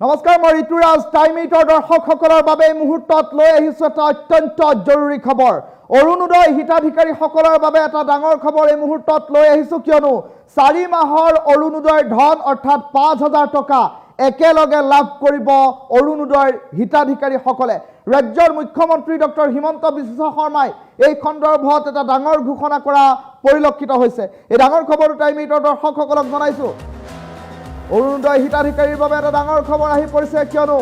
নমস্কাৰ, মই ঋতুৰাজ। টাইম 8ৰ দৰ্শকসকলৰ বাবে এই মুহূৰ্তত লৈ আহিছোঁ এটা অত্যন্ত জৰুৰী খবৰ। অৰুণোদয় হিতাধিকাৰীসকলৰ বাবে এটা ডাঙৰ খবৰ এই মুহূৰ্তত লৈ আহিছোঁ, কিয়নো 4 মাহৰ অৰুণোদয়ৰ ধন অৰ্থাৎ 5,000 টকা একেলগে লাভ কৰিব অৰুণোদয়ৰ হিতাধিকাৰীসকলে। ৰাজ্যৰ মুখ্যমন্ত্ৰী ডক্টৰ হিমন্ত বিশ্ব শৰ্মাই এই সন্দৰ্ভত এটা ডাঙৰ ঘোষণা কৰা পৰিলক্ষিত হৈছে। এই ডাঙৰ খবৰটো টাইম 8ৰ দৰ্শকসকলক জনাইছোঁ। অৰুণোদয় হিতাধিকাৰীৰ বাবে এটা ডাঙৰ খবৰ আহি পৰিছে, কিয়নো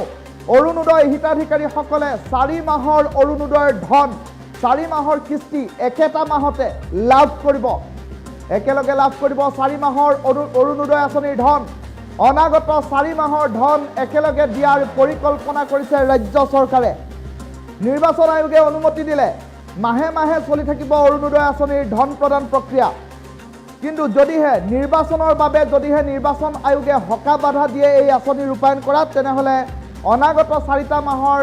অৰুণোদয় হিতাধিকাৰীসকলে 4 মাহৰ অৰুণোদয়ৰ ধন 4 মাহৰ কিস্তি একেটা মাহতে লাভ কৰিব। একেলগে লাভ কৰিব 4 মাহৰ অৰুণোদয় আঁচনিৰ ধন। অনাগত 4 মাহৰ ধন একেলগে দিয়াৰ পৰিকল্পনা কৰিছে ৰাজ্য চৰকাৰে। নিৰ্বাচন আয়োগে অনুমতি দিলে মাহে মাহে চলি থাকিব অৰুণোদয় আঁচনিৰ ধন প্ৰদান প্ৰক্ৰিয়া। কিন্তু যদিহে নিৰ্বাচনৰ বাবে নিৰ্বাচন আয়োগে হকা বাধা দিয়ে এই আঁচনি ৰূপায়ণ কৰাত, তেনেহ'লে অনাগত 4টা মাহৰ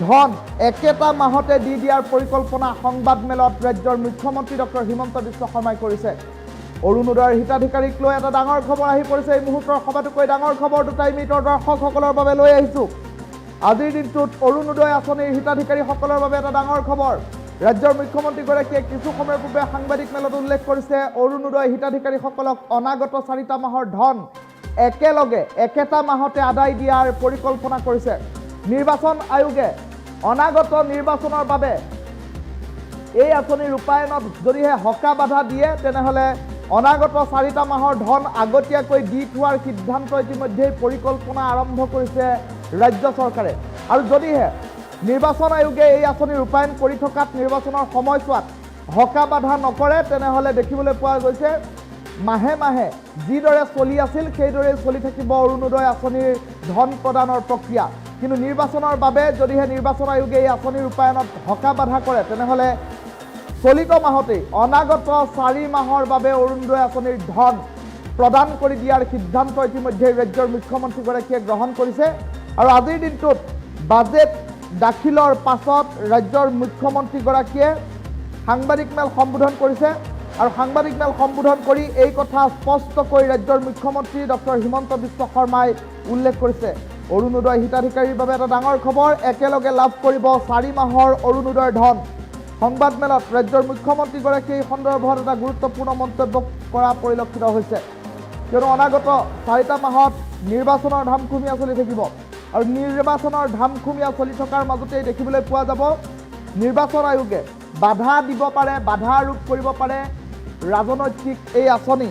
ধন একেটা মাহতে দি দিয়াৰ পৰিকল্পনা সংবাদমেলত ৰাজ্যৰ মুখ্যমন্ত্ৰী ডক্টৰ হিমন্ত বিশ্ব শৰ্মাই কৰিছে। অৰুণোদয়ৰ হিতাধিকাৰীক লৈ এটা ডাঙৰ খবৰ আহি পৰিছে। এই মুহূৰ্তৰ সবাতোকৈ ডাঙৰ খবৰটো টাইম 8ৰ দৰ্শকসকলৰ বাবে লৈ আহিছোঁ। আজিৰ দিনটোত অৰুণোদয় আঁচনিৰ হিতাধিকাৰীসকলৰ বাবে এটা ডাঙৰ খবৰ। ৰাজ্যৰ মুখ্যমন্ত্ৰীগৰাকীয়ে কিছু সময়ৰ পূৰ্বে সাংবাদিক মেলত উল্লেখ কৰিছে, অৰুণোদয় হিতাধিকাৰীসকলক অনাগত 4টা মাহৰ ধন একেলগে একেটা মাহতে আদায় দিয়াৰ পৰিকল্পনা কৰিছে। নিৰ্বাচন আয়োগে অনাগত নিৰ্বাচনৰ বাবে এই আঁচনি ৰূপায়ণত যদিহে হকা বাধা দিয়ে, তেনেহ'লে অনাগত 4টা মাহৰ ধন আগতীয়াকৈ দি থোৱাৰ সিদ্ধান্ত ইতিমধ্যেই পৰিকল্পনা আৰম্ভ কৰিছে ৰাজ্য চৰকাৰে। আৰু যদিহে নিৰ্বাচন আয়োগে এই আঁচনি ৰূপায়ণ কৰি থকাত নিৰ্বাচনৰ সময়ছোৱাত হকা বাধা নকৰে, তেনেহ'লে দেখিবলৈ পোৱা গৈছে মাহে মাহে যিদৰে চলি আছিল সেইদৰেই চলি থাকিব অৰুণোদয় আঁচনিৰ ধন প্ৰদানৰ প্ৰক্ৰিয়া। কিন্তু নিৰ্বাচনৰ বাবে যদিহে নিৰ্বাচন আয়োগে এই আঁচনি ৰূপায়ণত হকা বাধা কৰে, তেনেহ'লে চলিত মাহতেই অনাগত 4 মাহৰ বাবে অৰুণোদয় আঁচনিৰ ধন প্ৰদান কৰি দিয়াৰ সিদ্ধান্ত ইতিমধ্যে ৰাজ্যৰ মুখ্যমন্ত্ৰীগৰাকীয়ে গ্ৰহণ কৰিছে। আৰু আজিৰ দিনটোত বাজেট দাখিলৰ পাছত ৰাজ্যৰ মুখ্যমন্ত্ৰীগৰাকীয়ে সাংবাদিক মেল সম্বোধন কৰিছে। আৰু সাংবাদিক মেল সম্বোধন কৰি এই কথা স্পষ্টকৈ ৰাজ্যৰ মুখ্যমন্ত্ৰী ডক্টৰ হিমন্ত বিশ্ব শৰ্মাই উল্লেখ কৰিছে। অৰুণোদয় হিতাধিকাৰীৰ বাবে এটা ডাঙৰ খবৰ, একেলগে লাভ কৰিব 4 মাহৰ অৰুণোদয়ৰ ধন। সংবাদ মেলত ৰাজ্যৰ মুখ্যমন্ত্ৰীগৰাকীয়ে এই সন্দৰ্ভত এটা গুৰুত্বপূৰ্ণ মন্তব্য কৰা পৰিলক্ষিত হৈছে, কিয়নো অনাগত 4টা মাহত নিৰ্বাচনৰ ধামখুমীয়া চলি থাকিব। আৰু নিৰ্বাচনৰ ধামখুমীয়া চলি থকাৰ মাজতেই দেখিবলৈ পোৱা যাব নিৰ্বাচন আয়োগে বাধা দিব পাৰে, বাধা আৰোপ কৰিব পাৰে ৰাজনৈতিক এই আঁচনি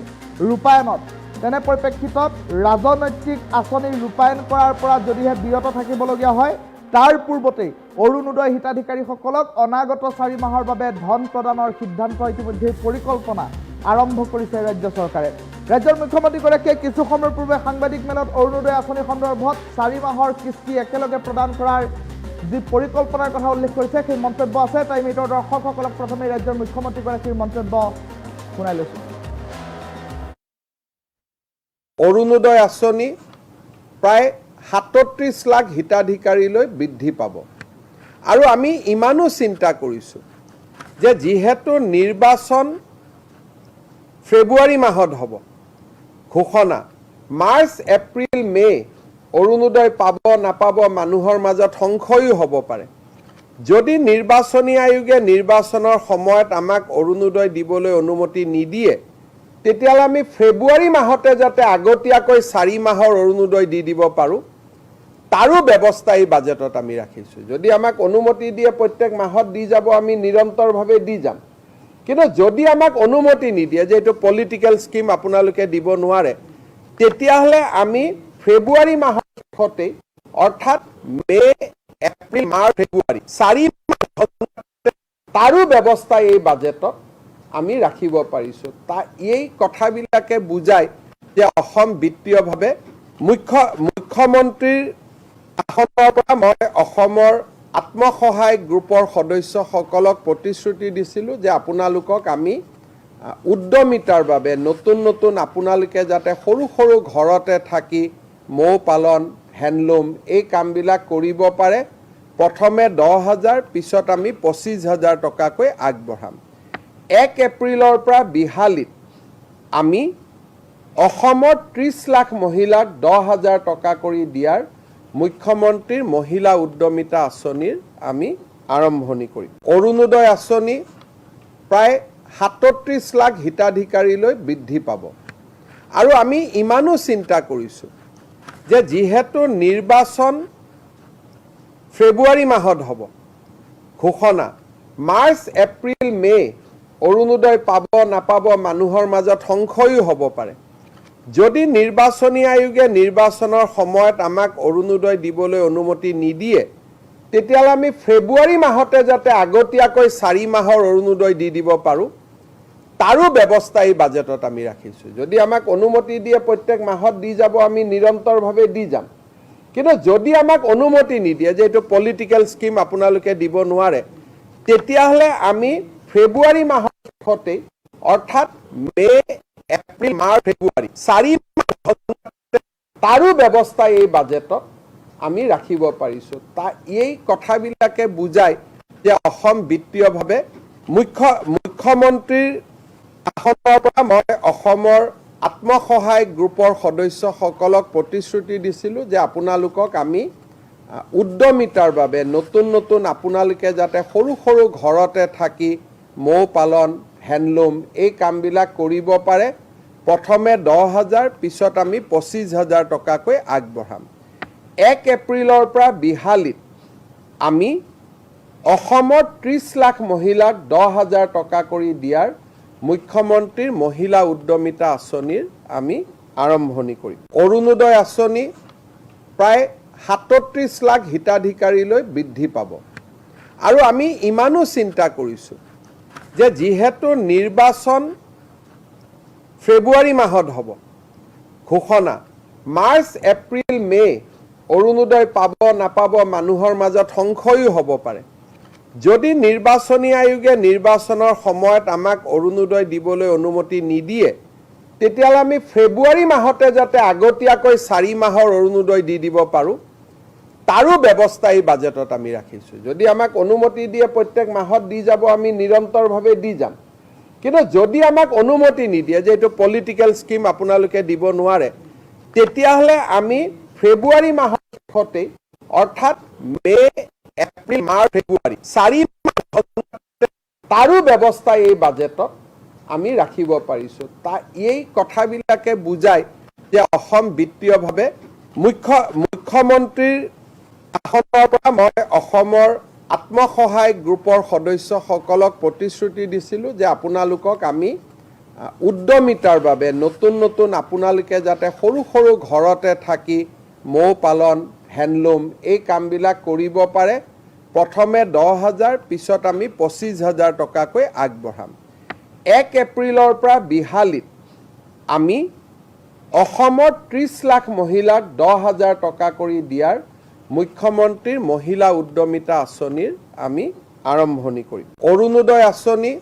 ৰূপায়ণত। তেনে পৰিপ্ৰেক্ষিতত ৰাজনৈতিক আঁচনি ৰূপায়ণ কৰাৰ পৰা যদিহে বিৰত থাকিবলগীয়া হয়, তাৰ পূৰ্বতেই অৰুণোদয় হিতাধিকাৰীসকলক অনাগত 4 মাহৰ বাবে ধন প্ৰদানৰ সিদ্ধান্ত ইতিমধ্যে পৰিকল্পনা আৰম্ভ কৰিছে ৰাজ্য চৰকাৰে। ৰাজ্যৰ মুখ্যমন্ত্ৰীগৰাকীয়ে কিছু সময়ৰ পূৰ্বে সাংবাদিক মেলত অৰুণোদয় আঁচনি সন্দৰ্ভত 4 মাহৰ কিস্তি একেলগে প্ৰদান কৰাৰ যি পৰিকল্পনাৰ কথা উল্লেখ কৰিছে, সেই মন্তব্য আছে। টাইম 8ৰ দৰ্শকসকলক প্ৰথমে ৰাজ্যৰ মুখ্যমন্ত্ৰীগৰাকীৰ মন্তব্য শুনাই লৈছোঁ। অৰুণোদয় আঁচনি প্ৰায় 37 লাখ হিতাধিকাৰীলৈ বৃদ্ধি পাব। আৰু আমি ইমানো চিন্তা কৰিছোঁ যে যিহেতু নিৰ্বাচন ফেব্ৰুৱাৰী মাহত হ'ব ঘোষণা, মাৰ্চ এপ্ৰিল মে অৰুণোদয় পাব নাপাব মানুহৰ মাজত সংশয়ো হ'ব পাৰে। যদি নিৰ্বাচনী আয়োগে নিৰ্বাচনৰ সময়ত আমাক অৰুণোদয় দিবলৈ অনুমতি নিদিয়ে, তেতিয়াহ'লে আমি ফেব্ৰুৱাৰী মাহতে যাতে আগতীয়াকৈ 4 মাহৰ অৰুণোদয় দি দিব পাৰোঁ, তাৰো ব্যৱস্থা এই বাজেটত আমি ৰাখিছোঁ। যদি আমাক অনুমতি দিয়ে প্ৰত্যেক মাহত দি যাব, আমি নিৰন্তৰভাৱে দি যাম। কিন্তু যদি আমাক অনুমতি নিদিয়ে যে এইটো পলিটিকেল স্কিম আপোনালোকে দিব নোৱাৰে, তেতিয়াহ'লে আমি ফেব্ৰুৱাৰী মাহৰ শেষতেই অৰ্থাৎ মে এপ্ৰিল মাৰ্চ ফেব্ৰুৱাৰী 4 মাহ তাৰো ব্যৱস্থা এই বাজেটত আমি ৰাখিব পাৰিছোঁ। এই কথাবিলাকে বুজায় যে অসম বিত্তীয়ভাৱে মুখ্যমন্ত্ৰীৰ আসনৰ পৰা মই অসমৰ আত্মসহায়ক গ্ৰুপৰ সদস্যসকলক প্ৰতিশ্ৰুতি দিছিলোঁ যে আপোনালোকক আমি উদ্যমিতাৰ বাবে নতুন আপোনালোকে যাতে সৰু সৰু ঘৰতে থাকি মৌ পালন, হেণ্ডলুম এই কামবিলাক কৰিব পাৰে। প্ৰথমে 10,000, পিছত আমি 25,000 টকাকৈ আগবঢ়াম। 1 এপ্ৰিলৰ পৰা বিহালীত আমি অসমৰ 30 লাখ মহিলাক 10,000 টকা কৰি দিয়াৰ মুখ্যমন্ত্ৰীৰ মহিলা উদ্যমিতা আঁচনিৰ আমি আৰম্ভণি কৰিম। অৰুণোদয় আঁচনি প্ৰায় ৩৭ লাখ হিতাধিকাৰীলৈ বৃদ্ধি পাব। আৰু আমি ইমানো চিন্তা কৰিছোঁ যে যিহেতু নিৰ্বাচন ফেব্ৰুৱাৰী মাহত হ'ব ঘোষণা, মাৰ্চ এপ্ৰিল মে অৰুণোদয় পাব নাপাব মানুহৰ মাজত সংশয়ো হ'ব পাৰে। যদি নিৰ্বাচনী আয়োগে নিৰ্বাচনৰ সময়ত আমাক অৰুণোদয় দিবলৈ অনুমতি নিদিয়ে, তেতিয়াহ'লে আমি ফেব্ৰুৱাৰী মাহতে যাতে আগতীয়াকৈ 4 মাহৰ অৰুণোদয় দি দিব পাৰোঁ, তাৰো ব্যৱস্থা এই বাজেটত আমি ৰাখিছোঁ। যদি আমাক অনুমতি দিয়ে প্ৰত্যেক মাহত দি যাব, আমি নিৰন্তৰভাৱে দি যাম। কিন্তু যদি আমাক অনুমতি নিদিয়ে যে এইটো পলিটিকেল স্কিম আপোনালোকে দিব নোৱাৰে, তেতিয়াহ'লে আমি ফেব্ৰুৱাৰী মাহৰ শেষতেই, অৰ্থাৎ মে এপ্ৰিল মাৰ্চ ফেব্ৰুৱাৰী 4 মাহ, তাৰো ব্যৱস্থা এই বাজেটত আমি ৰাখিব পাৰিছোঁ। এই কথাবিলাকে বুজায় যে অসম বিত্তীয়ভাৱে মুখ্যমন্ত্ৰীৰ আসনৰ পৰা মই অসমৰ আত্মসহায়ক গ্ৰুপৰ সদস্যসকলক প্ৰতিশ্ৰুতি দিছিলোঁ যে আপোনালোকক আমি উদ্যমিতাৰ বাবে নতুন নতুন আপোনালোকে যাতে সৰু সৰু ঘৰতে থাকি মৌ পালন, হেণ্ডলুম এই কামবিলাক কৰিব পাৰে। প্ৰথমে 10,000, পিছত আমি 25,000 টকাকৈ আগবঢ়াম। 1 এপ্ৰিলৰ পৰা বিহালীত আমি অসমৰ 30 লাখ মহিলাক 10,000 টকা কৰি দিয়াৰ মুখ্যমন্ত্ৰীৰ মহিলা উদ্যমিতা আঁচনিৰ আমি আৰম্ভণি কৰিম। অৰুণোদয় আঁচনি প্ৰায় ৩৭ লাখ হিতাধিকাৰীলৈ বৃদ্ধি পাব। আৰু আমি ইমানো চিন্তা কৰিছোঁ যে যিহেতু নিৰ্বাচন ফেব্ৰুৱাৰী মাহত হ'ব ঘোষণা, মাৰ্চ এপ্ৰিল মে অৰুণোদয় পাব নাপাব মানুহৰ মাজত সংশয়ো হ'ব পাৰে। যদি নিৰ্বাচনী আয়োগে নিৰ্বাচনৰ সময়ত আমাক অৰুণোদয় দিবলৈ অনুমতি নিদিয়ে, তেতিয়াহ'লে আমি ফেব্ৰুৱাৰী মাহতে যাতে আগতীয়াকৈ 4 মাহৰ অৰুণোদয় দি দিব পাৰোঁ, তাৰো ব্যৱস্থা এই বাজেটত আমি ৰাখিছোঁ। যদি আমাক অনুমতি দিয়ে প্ৰত্যেক মাহত দি যাব, আমি নিৰন্তৰভাৱে দি যাম। কিন্তু যদি আমাক অনুমতি নিদিয়ে যে এইটো পলিটিকেল স্কিম আপোনালোকে দিব নোৱাৰে, তেতিয়াহ'লে আমি ফেব্ৰুৱাৰী মাহৰ শেষতেই, অৰ্থাৎ মে এপ্ৰিল মাৰ্চ ফেব্ৰুৱাৰী 4 মাহ, তাৰো ব্যৱস্থা এই বাজেটত আমি ৰাখিব পাৰিছোঁ। এই কথাবিলাকে বুজায় যে অসম বিত্তীয়ভাৱে মুখ্যমন্ত্ৰীৰ আসনৰ পৰা মই অসমৰ আত্মসহায়ক গ্ৰুপৰ সদস্যসকলক প্ৰতিশ্ৰুতি দিছিলোঁ যে আপোনালোকক আমি উদ্যমিতাৰ বাবে নতুন নতুন আপোনালোকে যাতে সৰু সৰু ঘৰতে থাকি মৌ পালন, হেণ্ডলুম এই কামবিলাক কৰিব পাৰে। প্ৰথমে 10,000, পিছত আমি 25,000 টকাকৈ আগবঢ়াম। 1 এপ্ৰিলৰ পৰা বিহালীত আমি অসমৰ 30 লাখ মহিলাক 10,000 টকা কৰি দিয়াৰ মুখ্যমন্ত্ৰীৰ মহিলা উদ্যমিতা আঁচনিৰ আমি আৰম্ভণি কৰিম। অৰুণোদয় আঁচনি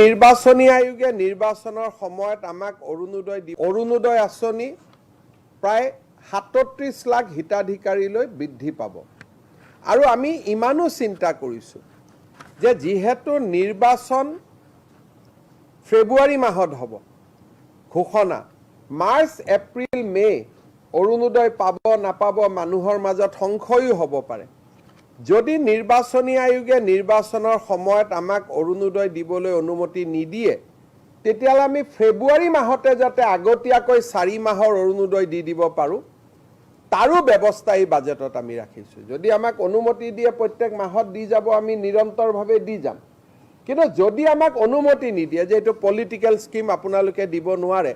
নিৰ্বাচনী আয়োগে নিৰ্বাচনৰ সময়ত আমাক অৰুণোদয় আঁচনি প্ৰায় ৩৭ লাখ হিতাধিকাৰীলৈ বৃদ্ধি পাব। আৰু আমি ইমানো চিন্তা কৰিছোঁ যে যিহেতু নিৰ্বাচন ফেব্ৰুৱাৰী মাহত হ'ব ঘোষণা, মাৰ্চ এপ্ৰিল মে অৰুণোদয় পাব নাপাব মানুহৰ মাজত সংশয়ো হ'ব পাৰে। যদি নিৰ্বাচনী আয়োগে নিৰ্বাচনৰ সময়ত আমাক অৰুণোদয় দিবলৈ অনুমতি নিদিয়ে, তেতিয়াহ'লে আমি ফেব্ৰুৱাৰী মাহতে যাতে আগতীয়াকৈ 4 মাহৰ অৰুণোদয় দি দিব পাৰোঁ, তাৰো ব্যৱস্থা এই বাজেটত আমি ৰাখিছোঁ। যদি আমাক অনুমতি দিয়ে প্ৰত্যেক মাহত দি যাব, আমি নিৰন্তৰভাৱে দি যাম। কিন্তু যদি আমাক অনুমতি নিদিয়ে যে এইটো পলিটিকেল স্কিম আপোনালোকে দিব নোৱাৰে,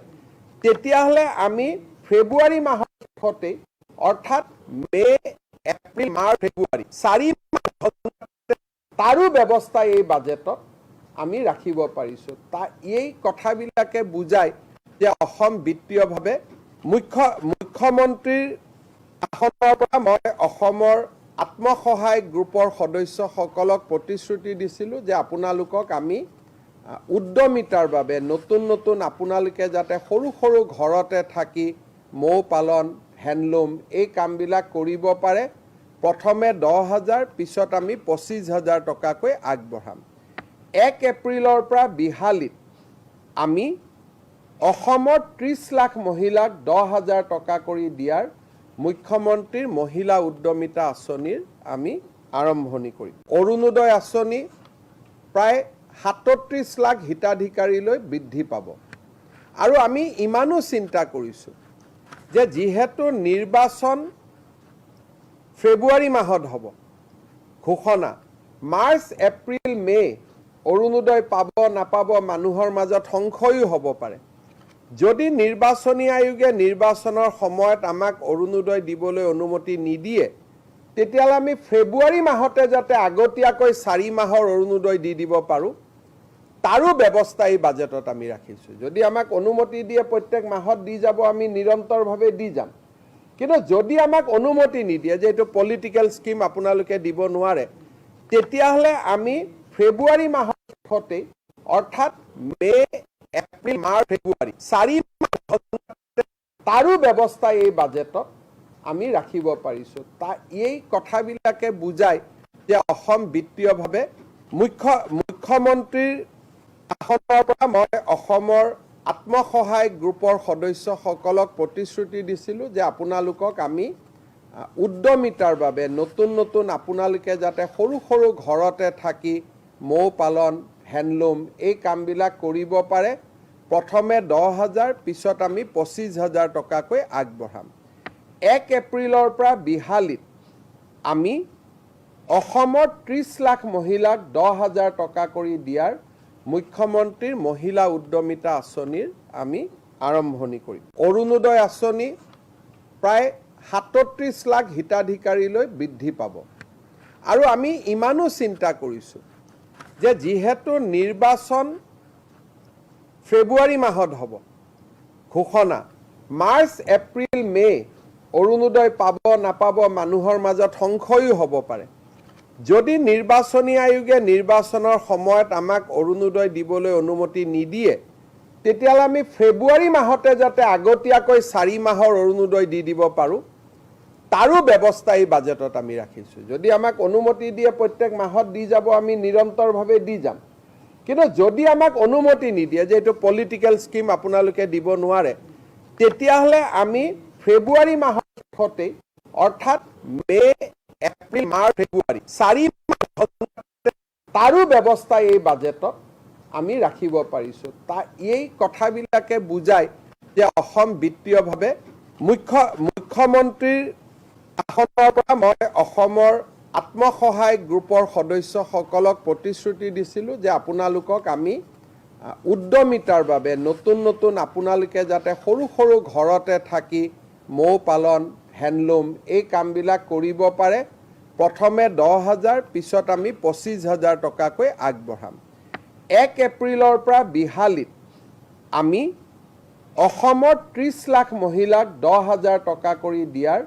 তেতিয়াহ'লে আমি ফেব্ৰুৱাৰী মাহৰ শেষতেই, অৰ্থাৎ মে এপ্ৰিল মাৰ্চ ফেব্ৰুৱাৰী 4 মাহ, তাৰো ব্যৱস্থা এই বাজেটত আমি ৰাখিব পাৰিছোঁ। এই কথাবিলাকে বুজায় যে অসম বিত্তীয়ভাৱে মুখ্যমন্ত্ৰীৰ আসনৰ পৰা মই অসমৰ আত্মসহায়ক গ্ৰুপৰ সদস্যসকলক প্ৰতিশ্ৰুতি দিছিলোঁ যে আপোনালোকক আমি উদ্যমিতাৰ বাবে নতুন নতুন আপোনালোকে যাতে সৰু সৰু ঘৰতে থাকি মৌ পালন হেণ্ডলুম এই কামবিলাক কৰিব পাৰে প্ৰথমে 10,000 পিছত আমি 25,000 টকাকৈ আগবঢ়াম 1 এপ্ৰিলৰ পৰা বিহালীত আমি অসমৰ 30 লাখ মহিলাক 10,000 টকা কৰি দিয়াৰ মুখ্যমন্ত্ৰীৰ মহিলা উদ্যমিতা আঁচনিৰ আমি আৰম্ভণি কৰিম অৰুণোদয় আঁচনি প্ৰায় 37 লাখ হিতাধিকাৰীলৈ বৃদ্ধি পাব আৰু আমি ইমানো চিন্তা কৰিছোঁ যে যিহেতু নিৰ্বাচন ফেব্ৰুৱাৰী মাহত হ'ব ঘোষণা মাৰ্চ এপ্ৰিল মে অৰুণোদয় পাব নাপাব মানুহৰ মাজত সংশয়ো হ'ব পাৰে যদি নিৰ্বাচনী আয়োগে নিৰ্বাচনৰ সময়ত আমাক অৰুণোদয় দিবলৈ অনুমতি নিদিয়ে তেতিয়াহ'লে আমি ফেব্ৰুৱাৰী মাহতে যাতে আগতীয়াকৈ 4 মাহৰ অৰুণোদয় দি দিব পাৰোঁ তাৰো ব্যৱস্থা এই বাজেটত আমি ৰাখিছোঁ যদি আমাক অনুমতি দিয়ে প্ৰত্যেক মাহত দি যাব আমি নিৰন্তৰভাৱে দি যাম কিন্তু যদি আমাক অনুমতি নিদিয়ে যে এইটো পলিটিকেল স্কিম আপোনালোকে দিব নোৱাৰে তেতিয়াহ'লে আমি ফেব্ৰুৱাৰী মাহতে অৰ্থাৎ মে এপ্ৰিল মাৰ্চ ফেব্ৰুৱাৰী 4 মাহ তাৰো ব্যৱস্থা এই বাজেটত আমি ৰাখিব পাৰিছোঁ এই কথাবিলাকে বুজায় যে অসম বিত্তীয়ভাৱে মুখ্যমন্ত্ৰীৰ আসনৰ পৰা মই অসমৰ আত্মসহায়ক গ্ৰুপৰ সদস্যসকলক প্ৰতিশ্ৰুতি দিছিলোঁ যে আপোনালোকক আমি উদ্যমিতাৰ বাবে নতুন নতুন আপোনালোকে যাতে সৰু সৰু ঘৰতে থাকি মৌ পালন হেণ্ডলুম এই কামবিলাক কৰিব পাৰে প্ৰথমে 10,000 পিছত আমি 25,000 টকাকৈ আগবঢ়াম 1 এপ্ৰিলৰ পৰা বিহালীত আমি অসমৰ 30 লাখ মহিলাক 10,000 টকা কৰি দিয়াৰ মুখ্যমন্ত্ৰীৰ মহিলা উদ্যমিতা আঁচনিৰ আমি আৰম্ভণি কৰিম অৰুণোদয় আঁচনি প্ৰায় 37 লাখ হিতাধিকাৰীলৈ বৃদ্ধি পাব আৰু আমি ইমানো চিন্তা কৰিছোঁ যে যিহেতু নিৰ্বাচন ফেব্ৰুৱাৰী মাহত হ'ব ঘোষণা মাৰ্চ এপ্ৰিল মে অৰুণোদয় পাব নাপাব মানুহৰ মাজত সংশয়ো হ'ব পাৰে যদি নিৰ্বাচনী আয়োগে নিৰ্বাচনৰ সময়ত আমাক অৰুণোদয় দিবলৈ অনুমতি নিদিয়ে তেতিয়াহ'লে আমি ফেব্ৰুৱাৰী মাহতে যাতে আগতীয়াকৈ 4 মাহৰ অৰুণোদয় দি দিব পাৰোঁ তাৰো ব্যৱস্থা এই বাজেটত আমি ৰাখিছোঁ যদি আমাক অনুমতি দিয়ে প্ৰত্যেক মাহত দি যাব আমি নিৰন্তৰভাৱে দি যাম কিন্তু যদি আমাক অনুমতি নিদিয়ে যে এইটো পলিটিকেল স্কিম আপোনালোকে দিব নোৱাৰে তেতিয়াহ'লে আমি ফেব্ৰুৱাৰী মাহতে অৰ্থাৎ মে এপ্ৰিল মাৰ্চ ফেব্ৰুৱাৰী 4 মাহ তাৰো ব্যৱস্থা এই বাজেটত আমি ৰাখিব পাৰিছোঁ এই কথাবিলাকে বুজায় যে অসম বিত্তীয়ভাৱে মুখ্যমন্ত্ৰীৰ আসনৰ পৰা মই অসমৰ আত্মসহায়ক গ্ৰুপৰ সদস্যসকলক প্ৰতিশ্ৰুতি দিছিলোঁ যে আপোনালোকক আমি উদ্যমিতাৰ বাবে নতুন নতুন আপোনালোকে যাতে সৰু সৰু ঘৰতে থাকি মৌ পালন হেণ্ডলুম এই কামবিলাক কৰিব পাৰে প্ৰথমে 10,000 পিছত আমি 25,000 টকাকৈ আগবঢ়াম 1 এপ্ৰিলৰ পৰা বিহালীত আমি অসমৰ 30 লাখ মহিলাক 10,000 টকা কৰি দিয়াৰ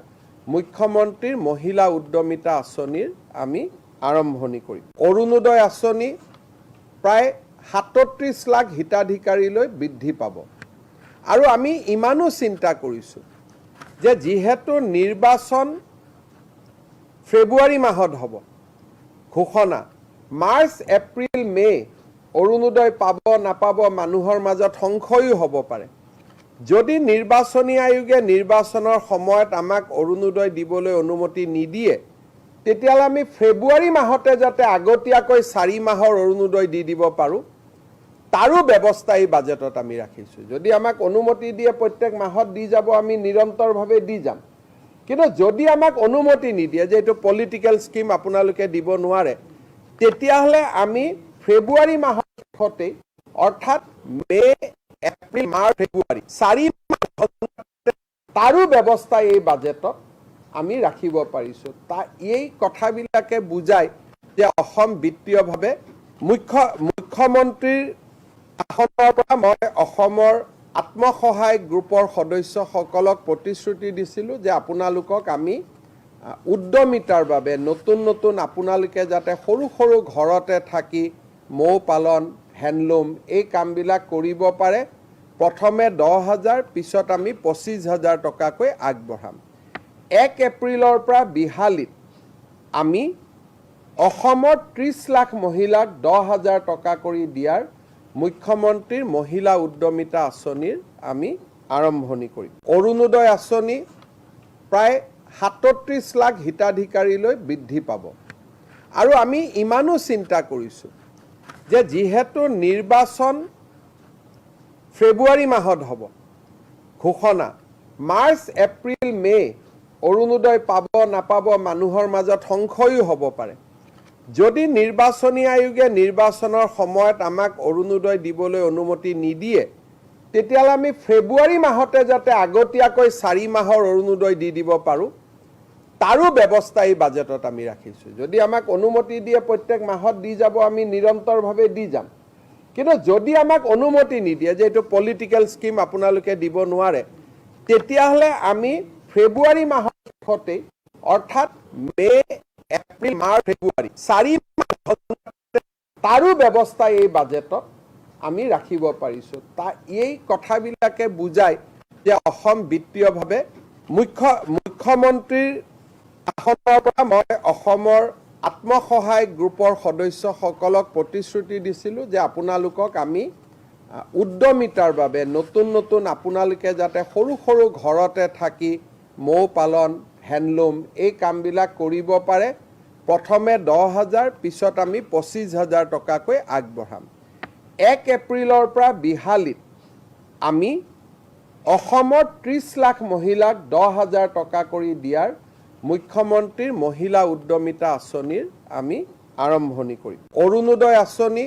মুখ্যমন্ত্ৰীৰ মহিলা উদ্যমিতা আঁচনিৰ আমি আৰম্ভণি কৰিম অৰুণোদয় আঁচনি প্ৰায় 37 লাখ হিতাধিকাৰীলৈ বৃদ্ধি পাব আৰু আমি ইমানো চিন্তা কৰিছোঁ যে যিহেতু নিৰ্বাচন ফেব্ৰুৱাৰী মাহত হ'ব ঘোষণা মাৰ্চ এপ্ৰিল মে অৰুণোদয় পাব নাপাব মানুহৰ মাজত সংশয়ো হ'ব পাৰে যদি নিৰ্বাচনী আয়োগে নিৰ্বাচনৰ সময়ত আমাক অৰুণোদয় দিবলৈ অনুমতি নিদিয়ে তেতিয়াহ'লে আমি ফেব্ৰুৱাৰী মাহতে যাতে আগতীয়াকৈ 4 মাহৰ অৰুণোদয় দি দিব পাৰোঁ তাৰো ব্যৱস্থা এই বাজেটত আমি ৰাখিছোঁ যদি আমাক অনুমতি দিয়ে প্ৰত্যেক মাহত দি যাব আমি নিৰন্তৰভাৱে দি যাম কিন্তু যদি আমাক অনুমতি নিদিয়ে যে এইটো পলিটিকেল স্কিম আপোনালোকে দিব নোৱাৰে তেতিয়াহ'লে আমি ফেব্ৰুৱাৰী মাহতে অৰ্থাৎ মে এপ্ৰিল মাৰ্চ ফেব্ৰুৱাৰী 4 মাহ তাৰো ব্যৱস্থা এই বাজেটত আমি ৰাখিব পাৰিছোঁ এই কথাবিলাকে বুজায় যে অসম বিত্তীয়ভাৱে মুখ্যমন্ত্ৰীৰ আসনৰ পৰা মই অসমৰ আত্মসহায়ক গ্ৰুপৰ সদস্যসকলক প্ৰতিশ্ৰুতি দিছিলোঁ যে আপোনালোকক আমি উদ্যমিতাৰ বাবে নতুন নতুন আপোনালোকে যাতে সৰু সৰু ঘৰতে থাকি মৌ পালন হেণ্ডলুম এই কামবিলাক কৰিব পাৰে প্ৰথমে 10,000 পিছত আমি 25,000 টকাকৈ আগবঢ়াম 1 এপ্ৰিলৰ পৰা বিহালীত আমি অসমৰ 30 লাখ মহিলাক 10,000 টকা কৰি দিয়াৰ মুখ্যমন্ত্ৰীৰ মহিলা উদ্যমিতা আঁচনিৰ আমি আৰম্ভণি কৰিম অৰুণোদয় আঁচনি প্ৰায় 37 লাখ হিতাধিকাৰীলৈ বৃদ্ধি পাব আৰু আমি ইমানো চিন্তা কৰিছোঁ যে যিহেতু নিৰ্বাচন ফেব্ৰুৱাৰী মাহত হ'ব ঘোষণা মাৰ্চ এপ্ৰিল মে অৰুণোদয় পাব নাপাব মানুহৰ মাজত সংশয়ো হ'ব পাৰে যদি নিৰ্বাচনী আয়োগে নিৰ্বাচনৰ সময়ত আমাক অৰুণোদয় দিবলৈ অনুমতি নিদিয়ে তেতিয়াহ'লে আমি ফেব্ৰুৱাৰী মাহতে যাতে আগতীয়াকৈ 4 মাহৰ অৰুণোদয় দি দিব পাৰোঁ তাৰো ব্যৱস্থা এই বাজেটত আমি ৰাখিছোঁ যদি আমাক অনুমতি দিয়ে প্ৰত্যেক মাহত দি যাব আমি নিৰন্তৰভাৱে দি যাম কিন্তু যদি আমাক অনুমতি নিদিয়ে যে এইটো পলিটিকেল স্কিম আপোনালোকে দিব নোৱাৰে তেতিয়াহ'লে আমি ফেব্ৰুৱাৰী মাহতে অৰ্থাৎ মে এপ্ৰিল মাৰ্চ ফেব্ৰুৱাৰী 4 মাহ তাৰো ব্যৱস্থা এই বাজেটত আমি ৰাখিব পাৰিছোঁ এই কথাবিলাকে বুজায় যে অসম বিত্তীয়ভাৱে মুখ্যমন্ত্ৰীৰ আসনৰ পৰা মই অসমৰ আত্মসহায়ক গ্ৰুপৰ সদস্যসকলক প্ৰতিশ্ৰুতি দিছিলোঁ যে আপোনালোকক আমি উদ্যমিতাৰ বাবে নতুন আপোনালোকে যাতে সৰু সৰু ঘৰতে থাকি মৌ পালন হেণ্ডলুম এই কামবিলাক কৰিব পাৰে প্ৰথমে 10,000 পিছত আমি 25,000 টকাকৈ আগবঢ়াম 1 এপ্ৰিলৰ পৰা বিহালীত আমি অসমৰ 30 লাখ মহিলাক 10,000 টকা কৰি দিয়াৰ মুখ্যমন্ত্ৰীৰ মহিলা উদ্যমিতা আঁচনিৰ আমি আৰম্ভণি কৰিম অৰুণোদয় আঁচনি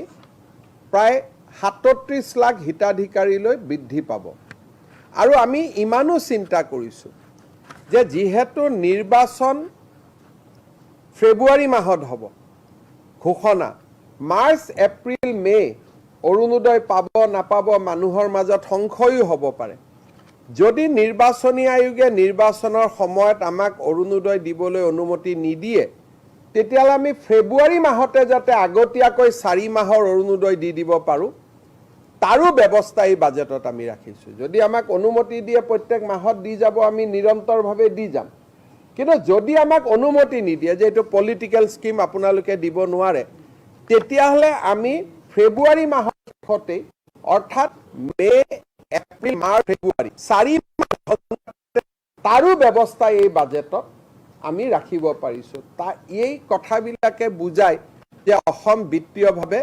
প্ৰায় 37 লাখ হিতাধিকাৰীলৈ বৃদ্ধি পাব আৰু আমি ইমানো চিন্তা কৰিছোঁ যে যিহেতু নিৰ্বাচন ফেব্ৰুৱাৰী মাহত হ'ব ঘোষণা মাৰ্চ এপ্ৰিল মে অৰুণোদয় পাব নাপাব মানুহৰ মাজত সংশয়ো হ'ব পাৰে যদি নিৰ্বাচনী আয়োগে নিৰ্বাচনৰ সময়ত আমাক অৰুণোদয় দিবলৈ অনুমতি নিদিয়ে তেতিয়াহ'লে আমি ফেব্ৰুৱাৰী মাহতে যাতে আগতীয়াকৈ 4 মাহৰ অৰুণোদয় দি দিব পাৰোঁ তাৰো ব্যৱস্থা এই বাজেটত আমি ৰাখিছোঁ যদি আমাক অনুমতি দিয়ে প্ৰত্যেক মাহত দি যাব আমি নিৰন্তৰভাৱে দি যাম কিন্তু যদি আমাক অনুমতি নিদিয়ে যে এইটো পলিটিকেল স্কিম আপোনালোকে দিব নোৱাৰে তেতিয়াহ'লে আমি ফেব্ৰুৱাৰী মাহতে অৰ্থাৎ মে এপ্ৰিল মাৰ্চ ফেব্ৰুৱাৰী 4 মাহ তাৰো ব্যৱস্থা এই বাজেটত আমি ৰাখিব পাৰিছোঁ এই কথাবিলাকে বুজায় যে অসম বিত্তীয়ভাৱে